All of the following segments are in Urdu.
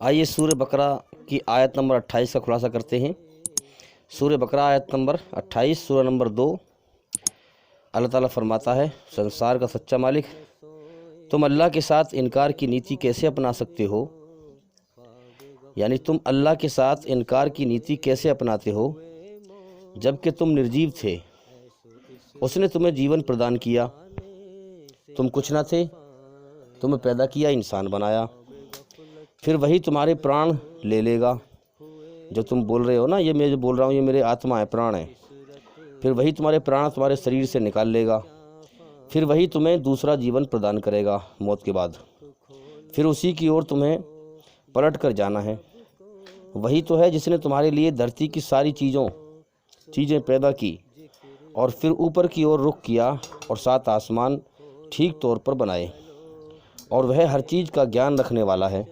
آئیے سورہ بقرہ کی آیت نمبر 28 کا خلاصہ کرتے ہیں۔ سورہ بقرہ آیت نمبر 28 سورہ نمبر 2۔ اللہ تعالیٰ فرماتا ہے، سنسار کا سچا مالک، تم اللہ کے ساتھ انکار کی نیتی کیسے اپنا سکتے ہو؟ یعنی تم اللہ کے ساتھ انکار کی نیتی کیسے اپناتے ہو جبکہ تم نرجیو تھے؟ اس نے تمہیں جیون پردان کیا، تم کچھ نہ تھے، تمہیں پیدا کیا، انسان بنایا، پھر وہی تمہارے پران لے لے گا۔ جو تم بول رہے ہو نا، یہ میں جو بول رہا ہوں یہ میرے آتما ہے، پران ہے، پھر وہی تمہارے پران تمہارے شریر سے نکال لے گا، پھر وہی تمہیں دوسرا جیون پردان کرے گا موت کے بعد، پھر اسی کی اور تمہیں پلٹ کر جانا ہے۔ وہی تو ہے جس نے تمہارے لیے دھرتی کی ساری چیزیں پیدا کی اور پھر اوپر کی اور رخ کیا اور 7 آسمان ٹھیک طور پر بنائے، اور وہ ہر چیز کا گیان رکھنے والا ہے۔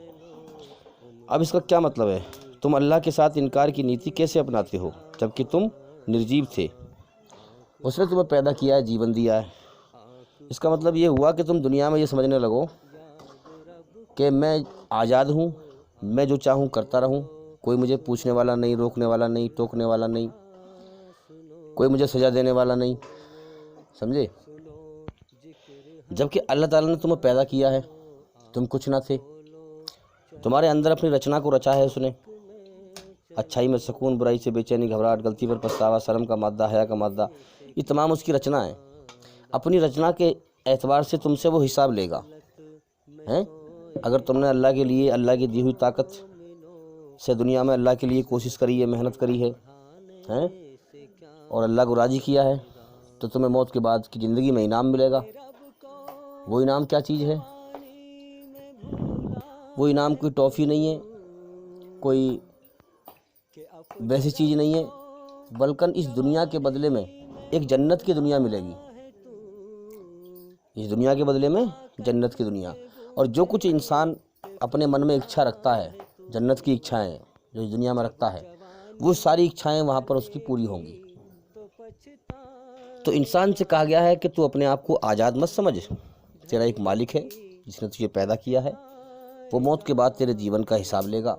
اب اس کا کیا مطلب ہے؟ تم اللہ کے ساتھ انکار کی نیتی کیسے اپناتے ہو جبکہ تم نرجیو تھے؟ اس نے تمہیں پیدا کیا ہے، جیون دیا ہے۔ اس کا مطلب یہ ہوا کہ تم دنیا میں یہ سمجھنے لگو کہ میں آزاد ہوں، میں جو چاہوں کرتا رہوں، کوئی مجھے پوچھنے والا نہیں، روکنے والا نہیں، ٹوکنے والا نہیں، کوئی مجھے سزا دینے والا نہیں، سمجھے؟ جبکہ اللہ تعالیٰ نے تمہیں پیدا کیا ہے، تم کچھ نہ تھے، تمہارے اندر اپنی رچنا کو رچا ہے اس نے، اچھائی میں سکون، برائی سے بے چینی، گھبراہٹ، غلطی پر پچھتاوا، شرم کا مادہ، حیا کا مادہ، یہ تمام اس کی رچنا ہے۔ اپنی رچنا کے اعتبار سے تم سے وہ حساب لے گا، ہیں؟ اگر تم نے اللہ کے لیے، اللہ کی دی ہوئی طاقت سے دنیا میں اللہ کے لیے کوشش کری ہے، محنت کری ہے، ہیں، اور اللہ کو راضی کیا ہے، تو تمہیں موت کے بعد کی زندگی میں انعام ملے گا۔ وہ انعام کیا چیز ہے؟ وہ انعام کوئی ٹافی نہیں ہے، کوئی ویسی چیز نہیں ہے، بلکہ اس دنیا کے بدلے میں ایک جنت کی دنیا ملے گی۔ اس دنیا کے بدلے میں جنت کی دنیا، اور جو کچھ انسان اپنے من میں اچھا رکھتا ہے، جنت کی اچھائیں جو اس دنیا میں رکھتا ہے، وہ ساری اچھائیں وہاں پر اس کی پوری ہوں گی۔ تو انسان سے کہا گیا ہے کہ تو اپنے آپ کو آزاد مت سمجھ، تیرا ایک مالک ہے جس نے تجھے پیدا کیا ہے، وہ موت کے بعد تیرے جیون کا حساب لے گا۔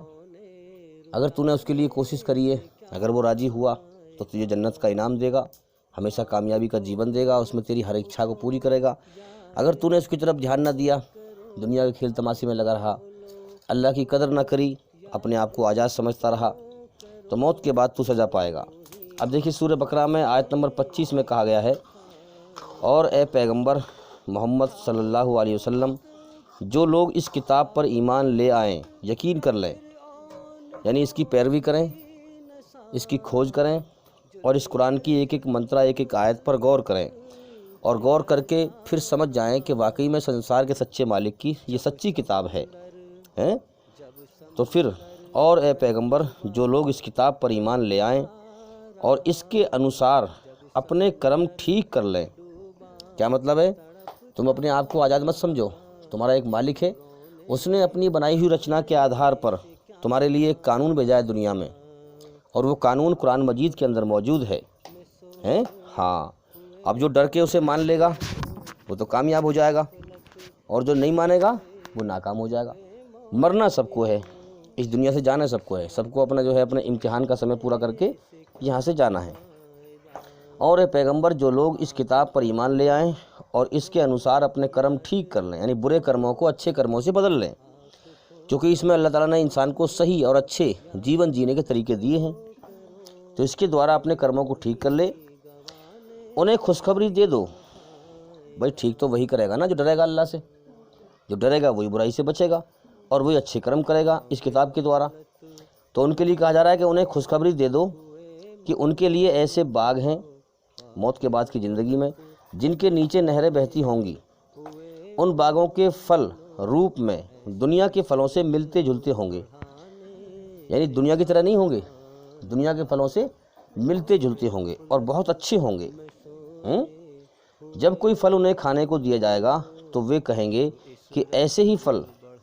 اگر تو نے اس کے لیے کوشش کری ہے، اگر وہ راضی ہوا تو تجھے جنت کا انعام دے گا، ہمیشہ کامیابی کا جیون دے گا، اس میں تیری ہر اچھا کو پوری کرے گا۔ اگر تو نے اس کی طرف دھیان نہ دیا، دنیا کے کھیل تماشے میں لگا رہا، اللہ کی قدر نہ کری، اپنے آپ کو آزاد سمجھتا رہا، تو موت کے بعد تو سزا پائے گا۔ اب دیکھیے سورہ بقرہ میں آیت نمبر 25 میں کہا گیا ہے، اور اے پیغمبر محمد صلی اللہ علیہ وسلم، جو لوگ اس کتاب پر ایمان لے آئیں، یقین کر لیں، یعنی اس کی پیروی کریں، اس کی کھوج کریں، اور اس قرآن کی ایک ایک منترا، ایک ایک آیت پر غور کریں، اور غور کر کے پھر سمجھ جائیں کہ واقعی میں سنسار کے سچے مالک کی یہ سچی کتاب ہے، ہیں؟ تو پھر اور اے پیغمبر، جو لوگ اس کتاب پر ایمان لے آئیں اور اس کے انوسار اپنے کرم ٹھیک کر لیں۔ کیا مطلب ہے؟ تم اپنے آپ کو آزاد مت سمجھو، تمہارا ایک مالک ہے، اس نے اپنی بنائی ہوئی رچنا کے آدھار پر تمہارے لیے ایک قانون بھیجا ہے دنیا میں، اور وہ قانون قرآن مجید کے اندر موجود ہے، ہیں؟ ہاں، اب جو ڈر کے اسے مان لے گا وہ تو کامیاب ہو جائے گا، اور جو نہیں مانے گا وہ ناکام ہو جائے گا۔ مرنا سب کو ہے، اس دنیا سے جانا سب کو ہے، سب کو اپنا جو ہے اپنے امتحان کا سمے پورا کر کے یہاں سے جانا ہے۔ اور اے پیغمبر، جو لوگ اس کتاب پر ایمان لے آئیں اور اس کے انوسار اپنے کرم ٹھیک کر لیں، یعنی برے کرموں کو اچھے کرموں سے بدل لیں، کیونکہ اس میں اللہ تعالیٰ نے انسان کو صحیح اور اچھے جیون جینے کے طریقے دیے ہیں، تو اس کے دوارا اپنے کرموں کو ٹھیک کر لے، انہیں خوشخبری دے دو۔ بھائی ٹھیک تو وہی کرے گا نا جو ڈرے گا اللہ سے، جو ڈرے گا وہی برائی سے بچے گا اور وہی اچھے کرم کرے گا اس کتاب کے دوارا۔ تو ان کے لیے کہا جا رہا ہے کہ انہیں خوشخبری دے دو کہ ان کے لیے ایسے باغ ہیں موت کے بعد کی زندگی میں، جن کے نیچے نہریں بہتی ہوں گی، ان باغوں کے پھل روپ میں دنیا کے پھلوں سے ملتے جلتے ہوں گے، یعنی دنیا کی طرح نہیں ہوں گے، دنیا کے پھلوں سے ملتے جلتے ہوں گے اور بہت اچھے ہوں گے۔ جب کوئی پھل انہیں کھانے کو دیا جائے گا تو وہ کہیں گے کہ ایسے ہی پھل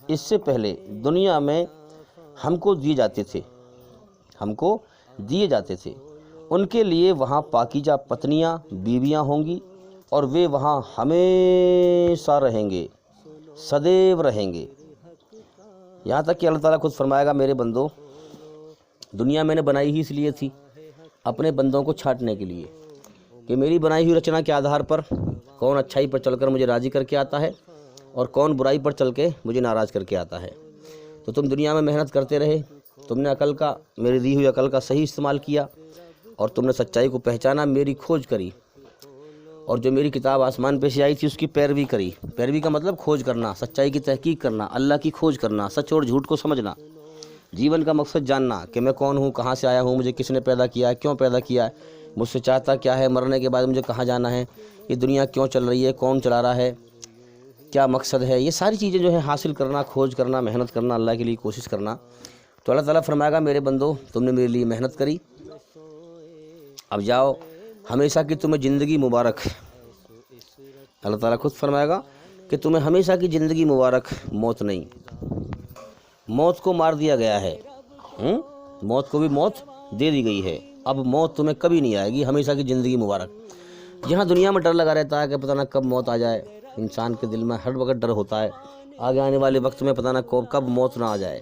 اس سے پہلے دنیا میں ہم کو دیے جاتے تھے۔ ان کے لیے وہاں پاکیزہ پتنیاں، بیویاں ہوں گی، اور وہ وہاں ہمیشہ رہیں گے، سدیو رہیں گے۔ یہاں تک کہ اللہ تعالیٰ خود فرمائے گا میرے بندو دنیا میں نے بنائی ہی اس لیے تھی اپنے بندوں کو چھانٹنے کے لیے کہ میری بنائی ہوئی رچنا کے آدھار پر کون اچھائی پر چل کر مجھے راضی کر کے آتا ہے اور کون برائی پر چل کے مجھے ناراض کر کے آتا ہے۔ تو تم دنیا میں محنت کرتے رہے، تم نے عقل کا، میری دی ہوئی عقل کا صحیح استعمال کیا اور تم نے سچائی کو پہچانا، میری کھوج کری، اور جو میری کتاب آسمان پہ سے آئی تھی اس کی پیروی کری۔ پیروی کا مطلب کھوج کرنا، سچائی کی تحقیق کرنا، اللہ کی کھوج کرنا، سچ اور جھوٹ کو سمجھنا، جیون کا مقصد جاننا کہ میں کون ہوں، کہاں سے آیا ہوں، مجھے کس نے پیدا کیا ہے، کیوں پیدا کیا ہے، مجھ سے چاہتا کیا ہے، مرنے کے بعد مجھے کہاں جانا ہے، یہ دنیا کیوں چل رہی ہے، کون چلا رہا ہے، کیا مقصد ہے، یہ ساری چیزیں جو ہے حاصل کرنا، کھوج کرنا، محنت کرنا، اللہ کے لیے کوشش کرنا۔ تو اللہ تعالیٰ فرمائے گا میرے بندو تم نے میرے لیے محنت کری، اب جاؤ، ہمیشہ کی تمہیں زندگی مبارک۔ اللہ تعالیٰ خود فرمائے گا کہ تمہیں ہمیشہ کی زندگی مبارک، موت نہیں، موت کو مار دیا گیا ہے، موت کو بھی موت دے دی گئی ہے، اب موت تمہیں کبھی نہیں آئے گی، ہمیشہ کی زندگی مبارک۔ جہاں دنیا میں ڈر لگا رہتا ہے کہ پتہ نہ کب موت آ جائے، انسان کے دل میں ہر وقت ڈر ہوتا ہے، آگے آنے والے وقت میں پتہ نہ کب موت نہ آ جائے۔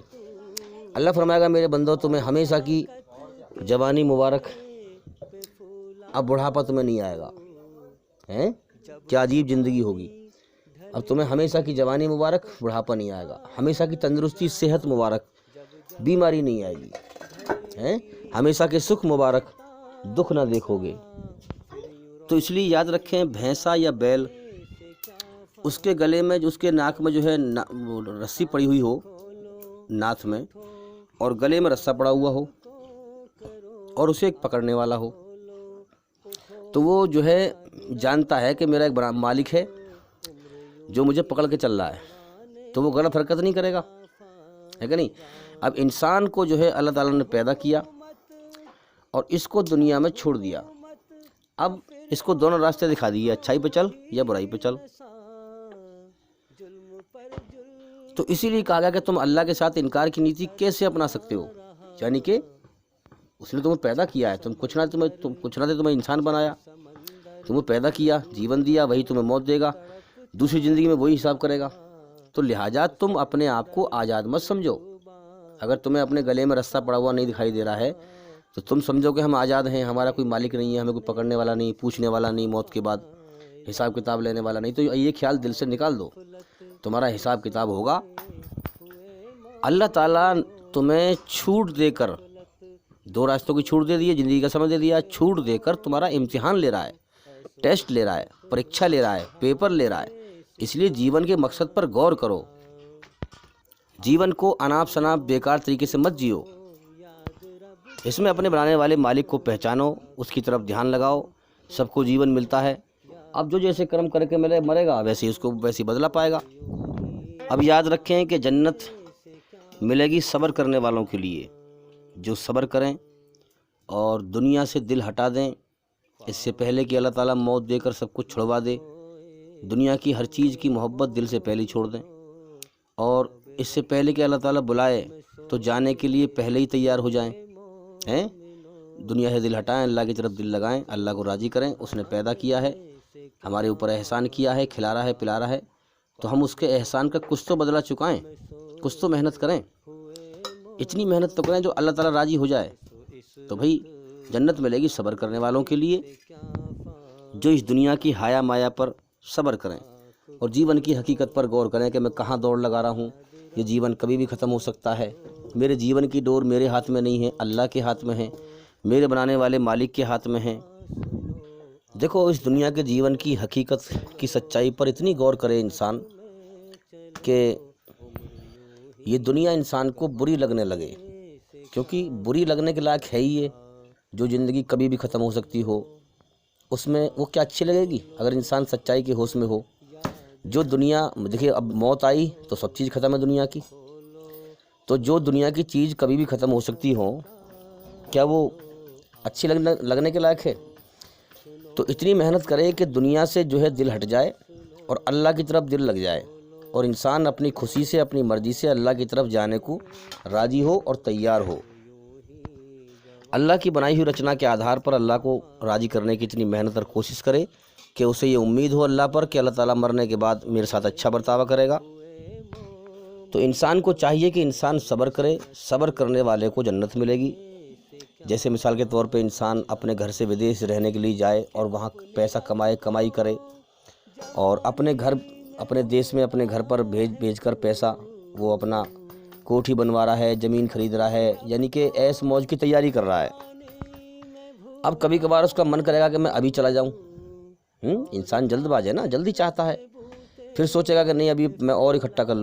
اللہ فرمائے گا میرے بندو تمہیں ہمیشہ کی جوانی مبارک، اب بڑھاپا تمہیں نہیں آئے گا، کیا عجیب زندگی ہوگی، اب تمہیں ہمیشہ کی جوانی مبارک، بڑھاپا نہیں آئے گا، ہمیشہ کی تندرستی، صحت مبارک، بیماری نہیں آئے گی، ہمیشہ کے سکھ مبارک، دکھ نہ دیکھو گے۔ تو اس لیے یاد رکھیں بھینسا یا بیل، اس کے گلے میں، اس کے ناک میں جو ہے رسی پڑی ہوئی ہو ناتھ میں، اور گلے میں رسا پڑا ہوا ہو اور اسے ایک پکڑنے والا ہو، تو وہ جو ہے جانتا ہے کہ میرا ایک بڑا مالک ہے جو مجھے پکڑ کے چل رہا ہے، تو وہ غلط حرکت نہیں کرے گا، ہے کہ نہیں۔ اب انسان کو جو ہے اللہ تعالیٰ نے پیدا کیا اور اس کو دنیا میں چھوڑ دیا، اب اس کو دونوں راستے دکھا دیے، اچھائی پہ چل یا برائی پہ چل۔ تو اسی لیے کہا گیا کہ تم اللہ کے ساتھ انکار کی نیتی کیسے اپنا سکتے ہو، یعنی کہ اس نے تمہیں پیدا کیا ہے، کچھ نہ تمہیں انسان بنایا، تمہیں پیدا کیا، جیون دیا، وہی تمہیں موت دے گا، دوسری زندگی میں وہی حساب کرے گا۔ تو لہٰذا تم اپنے آپ کو آزاد مت سمجھو، اگر تمہیں اپنے گلے میں رسہ پڑا ہوا نہیں دکھائی دے رہا ہے تو تم سمجھو کہ ہم آزاد ہیں، ہمارا کوئی مالک نہیں ہے، ہمیں کوئی پکڑنے والا نہیں، پوچھنے والا نہیں، موت کے بعد حساب کتاب لینے والا نہیں۔ تو یہ خیال دل سے نکال دو، تمہارا حساب کتاب ہوگا۔ اللہ تعالیٰ تمہیں چھوٹ دے کر، دو راستوں کی چھوٹ دے دی ہے، زندگی کا سمجھ دے دیا، چھوٹ دے کر تمہارا امتحان لے رہا ہے، ٹیسٹ لے رہا ہے، پریکشا لے رہا ہے، پیپر لے رہا ہے۔ اس لیے جیون کے مقصد پر غور کرو، جیون کو اناپ شناپ بیکار طریقے سے مت جیو، اس میں اپنے بنانے والے مالک کو پہچانو، اس کی طرف دھیان لگاؤ۔ سب کو جیون ملتا ہے، اب جو جیسے کرم کر کے مرے گا ویسے اس کو ویسے بدلہ پائے گا۔ اب یاد رکھیں کہ جنت ملے گی صبر کرنے والوں کے لیے، جو صبر کریں اور دنیا سے دل ہٹا دیں، اس سے پہلے کہ اللہ تعالیٰ موت دے کر سب کچھ چھڑوا دے، دنیا کی ہر چیز کی محبت دل سے پہلے چھوڑ دیں، اور اس سے پہلے کہ اللہ تعالیٰ بلائے تو جانے کے لیے پہلے ہی تیار ہو جائیں، دنیا سے دل ہٹائیں، اللہ کی طرف دل لگائیں، اللہ کو راضی کریں۔ اس نے پیدا کیا ہے، ہمارے اوپر احسان کیا ہے، کھلا رہا ہے، پلا رہا ہے، تو ہم اس کے احسان کا کچھ تو بدلہ چکائیں، کچھ تو محنت کریں، اتنی محنت تو کریں جو اللہ تعالیٰ راضی ہو جائے۔ تو بھائی جنت ملے گی صبر کرنے والوں کے لیے، جو اس دنیا کی حیا مایا پر صبر کریں اور جیون کی حقیقت پر غور کریں کہ میں کہاں دوڑ لگا رہا ہوں، یہ جیون کبھی بھی ختم ہو سکتا ہے، میرے جیون کی ڈور میرے ہاتھ میں نہیں ہے، اللہ کے ہاتھ میں ہے، میرے بنانے والے مالک کے ہاتھ میں ہے۔ دیکھو اس دنیا کے جیون کی حقیقت کی سچائی پر اتنی غور کرے انسان کہ یہ دنیا انسان کو بری لگنے لگے، کیونکہ بری لگنے کے لائق ہے ہی ہے، جو زندگی کبھی بھی ختم ہو سکتی ہو، اس میں وہ کیا اچھی لگے گی اگر انسان سچائی کے ہوش میں ہو۔ جو دنیا، دیکھیے اب موت آئی تو سب چیز ختم ہے دنیا کی، تو جو دنیا کی چیز کبھی بھی ختم ہو سکتی ہو، کیا وہ اچھی لگنے کے لائق ہے؟ تو اتنی محنت کرے کہ دنیا سے جو ہے دل ہٹ جائے اور اللہ کی طرف دل لگ جائے، اور انسان اپنی خوشی سے، اپنی مرضی سے اللہ کی طرف جانے کو راضی ہو اور تیار ہو۔ اللہ کی بنائی ہوئی رچنا کے آدھار پر اللہ کو راضی کرنے کی اتنی محنت اور کوشش کرے کہ اسے یہ امید ہو اللہ پر کہ اللہ تعالیٰ مرنے کے بعد میرے ساتھ اچھا برتاوا کرے گا۔ تو انسان کو چاہیے کہ انسان صبر کرے، صبر کرنے والے کو جنت ملے گی۔ جیسے مثال کے طور پہ انسان اپنے گھر سے ودیش رہنے کے لیے جائے اور وہاں پیسہ کمائی کرے، اور اپنے گھر، اپنے دیش میں اپنے گھر پر بھیج کر پیسہ وہ اپنا کوٹھی بنوا رہا ہے، زمین خرید رہا ہے، یعنی کہ ایس موج کی تیاری کر رہا ہے۔ اب کبھی کبھار اس کا من کرے گا کہ میں ابھی چلا جاؤں، انسان جلد باز ہے نا، جلدی چاہتا ہے، پھر سوچے گا کہ نہیں ابھی میں اور اکٹھا کر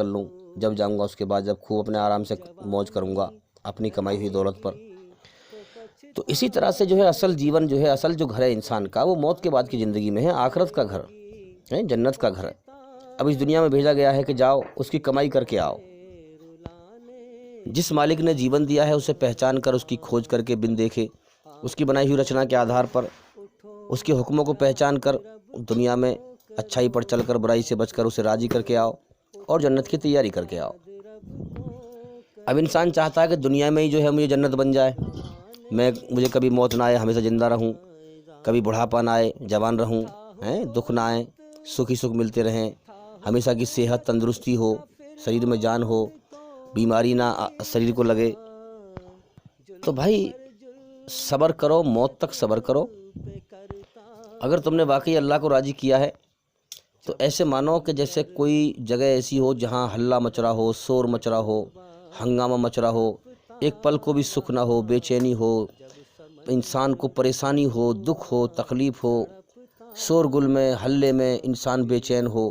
لوں، جب جاؤں گا اس کے بعد جب خوب اپنے آرام سے موج کروں گا اپنی کمائی ہوئی دولت پر۔ تو اسی طرح سے جو ہے اصل جیون جو ہے، اصل جو گھر ہے انسان کا، وہ موت کے بعد کی زندگی میں ہے، آخرت کا گھر ہے، جنت کا گھر ہے۔ اب اس دنیا میں بھیجا گیا ہے کہ جاؤ اس کی کمائی کر کے آؤ۔ جس مالک نے جیون دیا ہے اسے پہچان کر، اس کی کھوج کر کے بن دیکھے، اس کی بنائی ہوئی رچنا کے آدھار پر اس کے حکموں کو پہچان کر دنیا میں اچھائی پر چل کر برائی سے بچ کر اسے راضی کر کے آؤ اور جنت کی تیاری کر کے آؤ۔ اب انسان چاہتا ہے کہ دنیا میں ہی جو ہے مجھے جنت بن جائے، مجھے کبھی موت نہ آئے، ہمیشہ زندہ رہوں، کبھی بڑھاپا نہ آئے، جوان رہوں، دکھ نہ آئے، سکھ ہی سکھ ملتے رہیں، ہمیشہ کی صحت تندرستی ہو، شریر میں جان ہو، بیماری نہ شریر کو لگے۔ تو بھائی صبر کرو، موت تک صبر کرو۔ اگر تم نے واقعی اللہ کو راضی کیا ہے تو ایسے مانو کہ جیسے کوئی جگہ ایسی ہو جہاں ہلہ مچ رہا ہو، شور مچ رہا ہو، ہنگامہ مچ رہا ہو، ایک پل کو بھی سکھ نہ ہو، بے چینی ہو، انسان کو پریشانی ہو، دکھ ہو، تکلیف ہو، شور گل میں، ہلے میں انسان بے چین ہو،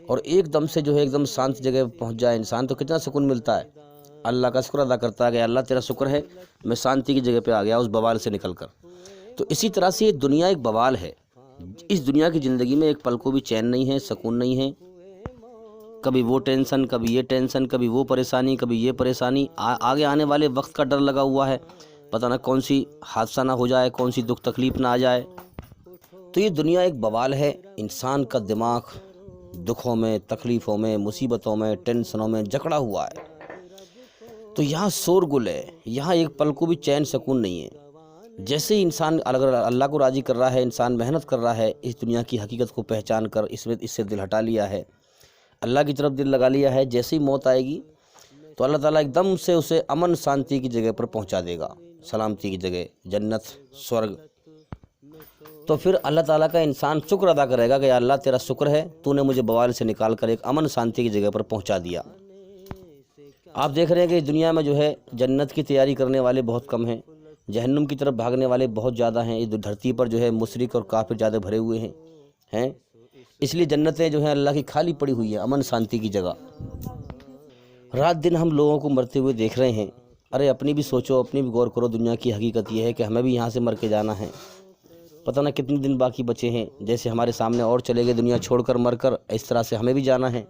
اور ایک دم سے جو ہے ایک دم شانت جگہ پہنچ جائے انسان، تو کتنا سکون ملتا ہے۔ اللہ کا شکر ادا کرتا ہے کہ اللہ تیرا شکر ہے میں شانتی کی جگہ پہ آ گیا اس بوال سے نکل کر۔ تو اسی طرح سے یہ دنیا ایک بوال ہے، اس دنیا کی زندگی میں ایک پل کو بھی چین نہیں ہے، سکون نہیں ہے، کبھی وہ ٹینشن، کبھی یہ ٹینشن، کبھی وہ پریشانی، کبھی یہ پریشانی، آگے آنے والے وقت کا ڈر لگا ہوا ہے، پتہ نہ کون سی حادثہ نہ ہو جائے، کون سی دکھ تکلیف نہ آ جائے۔ تو یہ دنیا ایک بوال ہے، انسان کا دماغ دکھوں میں، تکلیفوں میں، مصیبتوں میں، ٹینشنوں میں جکڑا ہوا ہے۔ تو یہاں شور گل ہے، یہاں ایک پل کو بھی چین سکون نہیں ہے۔ جیسے ہی انسان اگر اللہ کو راضی کر رہا ہے، انسان محنت کر رہا ہے، اس دنیا کی حقیقت کو پہچان کر اس سے دل ہٹا لیا ہے، اللہ کی طرف دل لگا لیا ہے، جیسے ہی موت آئے گی تو اللہ تعالیٰ ایک دم سے اسے امن شانتی کی جگہ پر پہنچا دے گا، سلامتی کی جگہ، جنت، سورگ۔ تو پھر اللہ تعالیٰ کا انسان شکر ادا کرے گا کہ یا اللہ تیرا شکر ہے، تو نے مجھے بوال سے نکال کر ایک امن شانتی کی جگہ پر پہنچا دیا۔ آپ دیکھ رہے ہیں کہ اس دنیا میں جو ہے جنت کی تیاری کرنے والے بہت کم ہیں، جہنم کی طرف بھاگنے والے بہت زیادہ ہیں، اس دھرتی پر جو ہے مشرک اور کافر زیادہ بھرے ہوئے ہیں۔ اس لیے جنتیں جو ہیں اللہ کی خالی پڑی ہوئی ہیں، امن شانتی کی جگہ۔ رات دن ہم لوگوں کو مرتے ہوئے دیکھ رہے ہیں، ارے اپنی بھی سوچو، اپنی بھی غور کرو، دنیا کی حقیقت یہ ہے کہ ہمیں بھی یہاں سے مر کے جانا ہے، پتہ نہ کتنے دن باقی بچے ہیں، جیسے ہمارے سامنے اور چلے گئے دنیا چھوڑ کر مر کر، اس طرح سے ہمیں بھی جانا ہے۔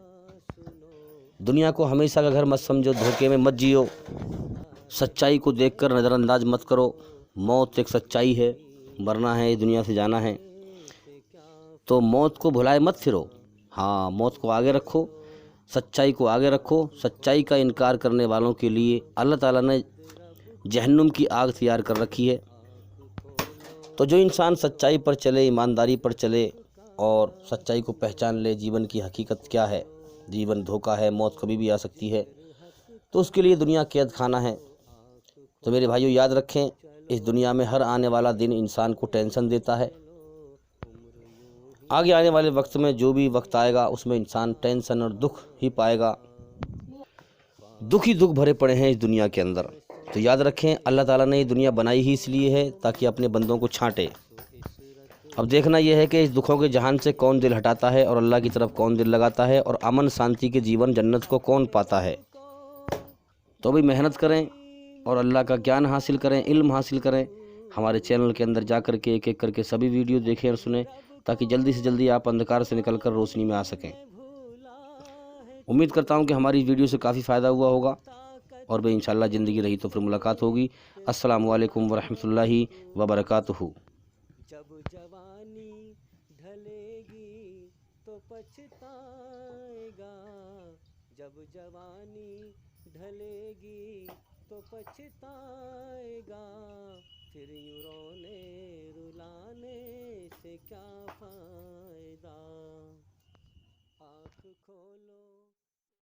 دنیا کو ہمیشہ کا گھر مت سمجھو، دھوکے میں مت جیو، سچائی کو دیکھ کر نظر انداز مت کرو، موت ایک سچائی ہے، مرنا ہے، اس دنیا سے جانا ہے۔ تو موت کو بھلائے مت پھرو، ہاں موت کو آگے رکھو، سچائی کو آگے رکھو۔ سچائی کا انکار کرنے والوں کے لیے اللہ تعالیٰ نے جہنم کی آگ تیار کر رکھی ہے۔ تو جو انسان سچائی پر چلے، ایمانداری پر چلے اور سچائی کو پہچان لے، جیون کی حقیقت کیا ہے، جیون دھوکہ ہے، موت کبھی بھی آ سکتی ہے، تو اس کے لیے دنیا قید خانہ ہے۔ تو میرے بھائیو یاد رکھیں، اس دنیا میں ہر آنے والا دن انسان کو ٹینشن دیتا ہے، آگے آنے والے وقت میں جو بھی وقت آئے گا اس میں انسان ٹینشن اور دکھ ہی پائے گا، دکھ ہی دکھ بھرے پڑے ہیں اس دنیا کے اندر۔ تو یاد رکھیں اللہ تعالیٰ نے یہ دنیا بنائی ہی اس لیے ہے تاکہ اپنے بندوں کو چھانٹے۔ اب دیکھنا یہ ہے کہ اس دکھوں کے جہان سے کون دل ہٹاتا ہے اور اللہ کی طرف کون دل لگاتا ہے، اور امن شانتی کے جیون جنت کو کون پاتا ہے۔ تو بھی محنت کریں اور اللہ کا گیان حاصل کریں، علم حاصل کریں۔ ہمارے چینل کے اندر جا کر کے ایک ایک کر کے سبھی ویڈیو دیکھیں اور سنیں، تاکہ جلدی سے جلدی آپ اندھکار سے نکل کر روشنی میں آ سکیں۔ امید کرتا ہوں کہ ہماری ویڈیو سے کافی فائدہ ہوا ہوگا، اور بھی انشاءاللہ زندگی رہی تو پھر ملاقات ہوگی۔ السلام علیکم ورحمۃ اللہ وبرکاتہ۔ جب جوانی ڈھلے گی تو پچھتائے گا، جب جوانی ڈھلے گی تو پچھتائے گا، پھر یوں رونے رلانے سے کیا فائدہ، آنکھ کھولو